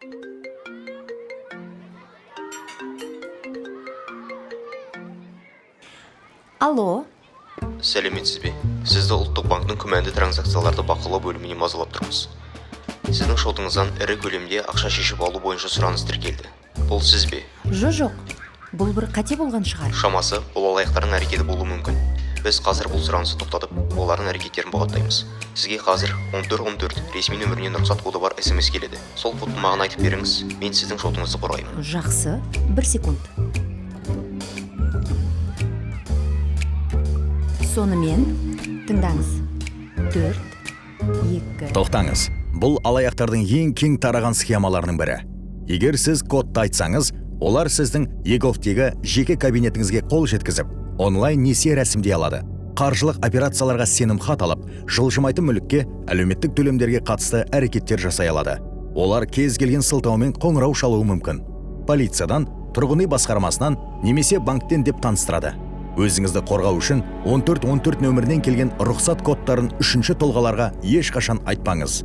Алло, Сәлеметсіз бе? Сізді ұлттық банктың күмәнді транзакцияларды бақылау бөліміне мазалап тұрмыз. Сіздің шотыңыздан ірі көлемде ақша шешіп алу бойынша сұраныс тіркелді. Бұл сіз бе? жоқ. Бұл бір қате болған шығар. Шамасы, бұл алаяқтардың әрекеті болуы мүмкін. Біз қазір бұл сұранысты тоқтатып, олардың әрекеттерін бұғаттаймыз. Сізге қазір 1414 ресми нөмірінен рұқсат коды бар SMS келеді. Сол кодты маған айтып беріңіз, мен сіздің шотыңызды қорғаймын. Жақсы, 1 секунд. Сонымен, тыңдаңыз. 4, 2... Тоқтаңыз. Бұл алаяқтардың ең кең тараған схемаларының бірі. Егер сіз кодты айтсаңыз, олар сіздің ЕГОВтегі жеке кабинетіңізге қол жеткізіп, онлайн несие рәсімдей алады. Қаржылық операцияларға сенім хат алып, жылжымайтын мүлікке, әлеуметтік төлемдерге қатысты әрекеттер жасай алады. Олар кез келген сылтаумен қоңырау шалуы мүмкін. Полициядан, тұрғын үй басқармасынан немесе банктен деп таныстырады. Өзіңізді қорғау үшін 1414 нөмірінен келген рұқсат кодтарын үшінші тұлғаларға ешқашан айтпаңыз.